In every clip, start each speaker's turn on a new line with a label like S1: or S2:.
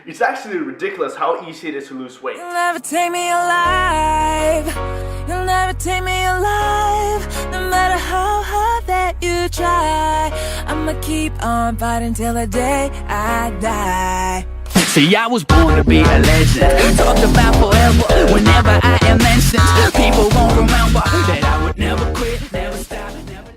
S1: It's actually ridiculous how easy it is to lose weight.
S2: You'll never take me alive. You'll never take me alive. No matter how hard that you try, I'ma keep on fighting till the day I die.
S3: See, I was born to be a legend. Talked about forever. Whenever I am mentioned, people won't remember that I would never quit, never stop, never.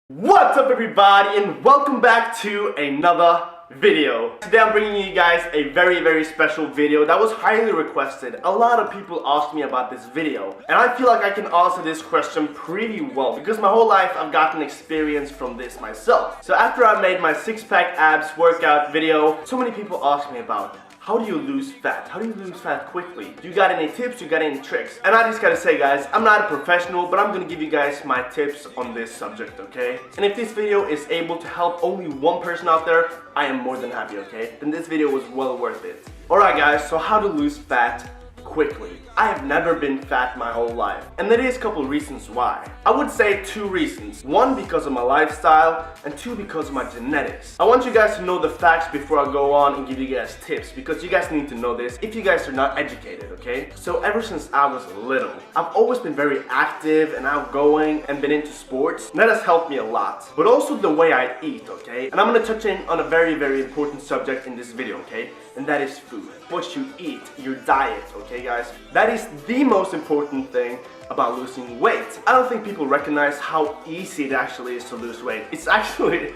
S1: What's up, everybody, and welcome back to another video. Today I'm bringing you guys a very special video that was highly requested. A lot of people asked me about this video, and I feel like I can answer this question pretty well because my whole life I've gotten experience from this myself. So after I made my six-pack abs workout video, so many people asked me about how do you lose fat? How do you lose fat quickly? Do you got any tips? Do you got any tricks? And I just gotta say, guys, I'm not a professional, but I'm gonna give you guys my tips on this subject, okay? And if this video is able to help only one person out there, I am more than happy, okay? Then this video was well worth it. Alright guys, so how to lose fat quickly. I have never been fat my whole life, and there is a couple reasons why. I would say two reasons. One, because of my lifestyle, and two, because of my genetics. I want you guys to know the facts before I go on and give you guys tips, because you guys need to know this if you guys are not educated, okay? So ever since I was little, I've always been very active and outgoing and been into sports, and that has helped me a lot. But also the way I eat, okay? And I'm gonna touch in on a very important subject in this video, okay? And that is food. What you eat, your diet, okay guys? That is the most important thing about losing weight. I don't think people recognize how easy it actually is to lose weight. It's actually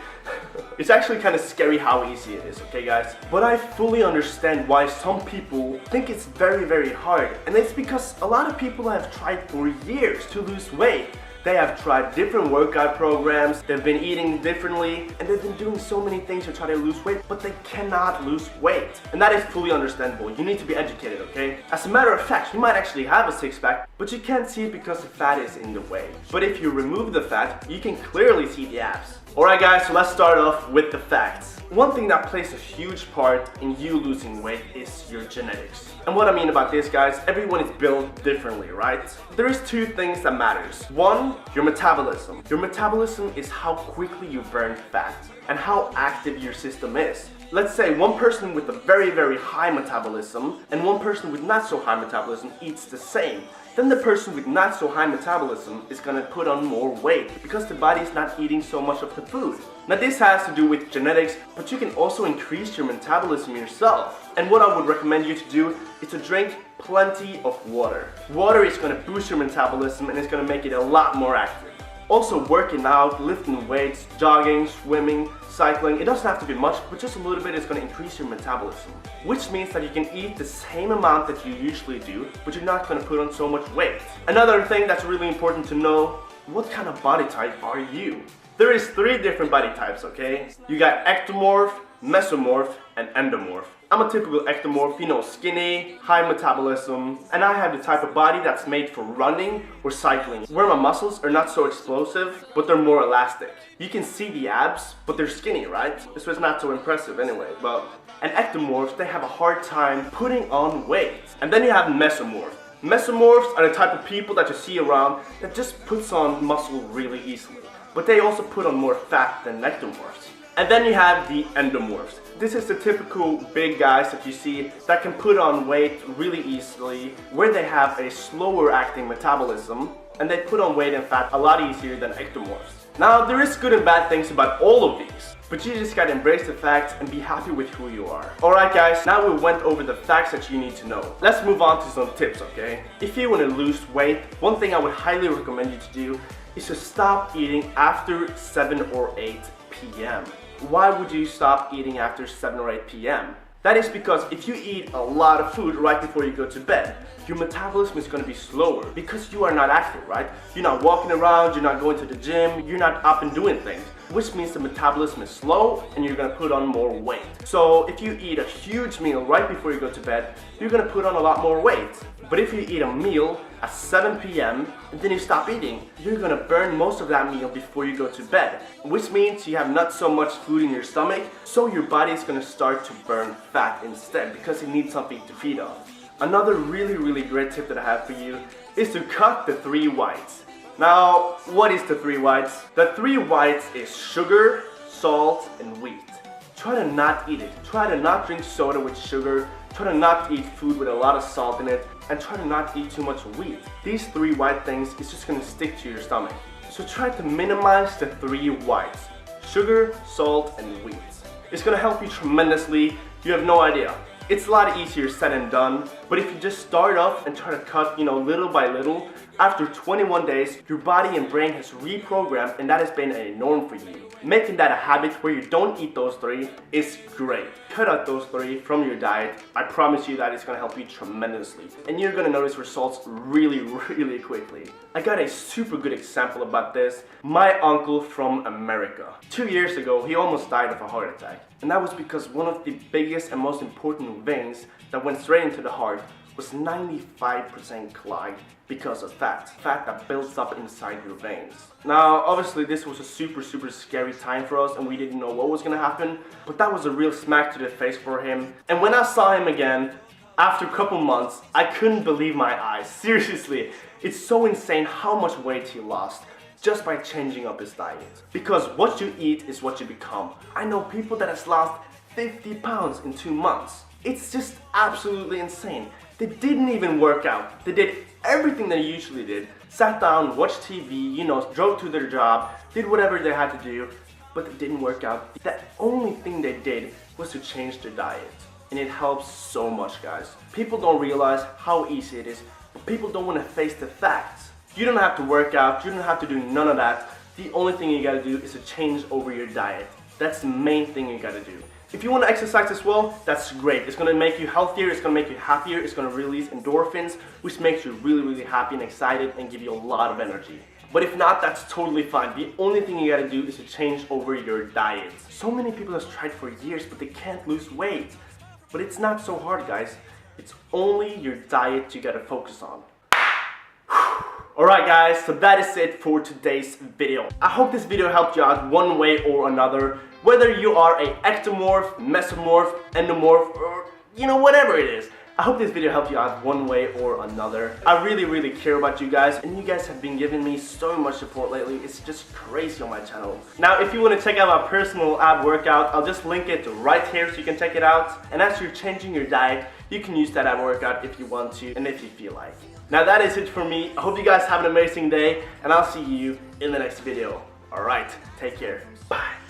S1: kind of scary how easy it is, okay guys? But I fully understand why some people think it's very hard. And it's because a lot of people have tried for years to lose weight. They have tried different workout programs, they've been eating differently, and they've been doing so many things to try to lose weight, but they cannot lose weight. And that is fully understandable. You need to be educated, okay? As a matter of fact, you might actually have a six-pack, but you can't see it because the fat is in the way. But if you remove the fat, you can clearly see the abs. Alright guys, so let's start off with the facts. One thing that plays a huge part in you losing weight is your genetics. And what I mean about this, guys, everyone is built differently, right? There is two things that matters. One, your metabolism. Your metabolism is how quickly you burn fat and how active your system is. Let's say one person with a very high metabolism and one person with not so high metabolism eats the same. Then the person with not so high metabolism is gonna put on more weight because the body is not eating so much of the food. Now this has to do with genetics, but you can also increase your metabolism yourself. And what I would recommend you to do is to drink plenty of water. Water is gonna boost your metabolism and it's gonna make it a lot more active. Also working out, lifting weights, jogging, swimming, cycling, it doesn't have to be much, but just a little bit is going to increase your metabolism. Which means that you can eat the same amount that you usually do, but you're not going to put on so much weight. Another thing that's really important to know, what kind of body type are you? There is 3 different body types, okay? You got ectomorph, mesomorph, and endomorph. I'm a typical ectomorph, you know, skinny, high metabolism, and I have the type of body that's made for running or cycling, where my muscles are not so explosive, but they're more elastic. You can see the abs, but they're skinny, right? So it's not so impressive anyway. And ectomorphs, they have a hard time putting on weight. And then you have mesomorphs. Mesomorphs are the type of people that you see around that just puts on muscle really easily, but they also put on more fat than ectomorphs. And then you have the endomorphs. This is the typical big guys that you see that can put on weight really easily, where they have a slower acting metabolism, and they put on weight and fat a lot easier than ectomorphs. Now, there is good and bad things about all of these, but you just gotta embrace the facts and be happy with who you are. Alright guys, now we went over the facts that you need to know. Let's move on to some tips, okay? If you want to lose weight, one thing I would highly recommend you to do is to stop eating after 7 or 8 p.m. Why would you stop eating after 7 or 8 p.m.? That is because if you eat a lot of food right before you go to bed, your metabolism is going to be slower because you are not active, right? You're not walking around, you're not going to the gym, you're not up and doing things, which means the metabolism is slow and you're going to put on more weight. So if you eat a huge meal right before you go to bed, you're going to put on a lot more weight. But if you eat a meal at 7 p.m. and then you stop eating, you're going to burn most of that meal before you go to bed, which means you have not so much food in your stomach, so your body is going to start to burn fat instead because it needs something to feed on. Another really great tip that I have for you is to cut the 3 whites. Now, what is the 3 whites? The 3 whites is sugar, salt, and wheat. Try to not eat it. Try to not drink soda with sugar. Try to not eat food with a lot of salt in it. And try to not eat too much wheat. These 3 white things is just gonna stick to your stomach. So try to minimize the 3 whites. Sugar, salt, and wheat. It's gonna help you tremendously. You have no idea. It's a lot easier said than done, but if you just start off and try to cut, little by little, after 21 days, your body and brain has reprogrammed, and that has been a norm for you. Making that a habit where you don't eat those 3 is great. Cut out those 3 from your diet. I promise you that it's gonna help you tremendously. And you're gonna notice results really quickly. I got a super good example about this. My uncle from America. 2 years ago, he almost died of a heart attack. And that was because one of the biggest and most important veins that went straight into the heart was 95% clogged because of fat that builds up inside your veins. Now, obviously this was a super scary time for us and we didn't know what was gonna happen, but that was a real smack to the face for him. And when I saw him again, after a couple months, I couldn't believe my eyes. Seriously, it's so insane how much weight he lost just by changing up his diet. Because what you eat is what you become. I know people that has lost 50 pounds in 2 months. It's just absolutely insane. They didn't even work out. They did everything they usually did. Sat down, watched TV, drove to their job, did whatever they had to do, but it didn't work out. The only thing they did was to change their diet. And it helps so much, guys. People don't realize how easy it is, but people don't want to face the facts. You don't have to work out, you don't have to do none of that. The only thing you gotta do is to change over your diet. That's the main thing you gotta do. If you want to exercise as well, that's great. It's gonna make you healthier, it's gonna make you happier, it's gonna release endorphins, which makes you really happy and excited and give you a lot of energy. But if not, that's totally fine. The only thing you gotta do is to change over your diet. So many people have tried for years, but they can't lose weight. But it's not so hard, guys. It's only your diet you gotta focus on. Alright guys, so that is it for today's video. I hope this video helped you out one way or another. Whether you are a ectomorph, mesomorph, endomorph, or whatever it is. I hope this video helped you out one way or another. I really care about you guys, and you guys have been giving me so much support lately. It's just crazy on my channel. Now, if you want to check out my personal ab workout, I'll just link it right here so you can check it out. And as you're changing your diet, you can use that ab workout if you want to and if you feel like. Now that is it for me. I hope you guys have an amazing day, and I'll see you in the next video. Alright, take care. Bye.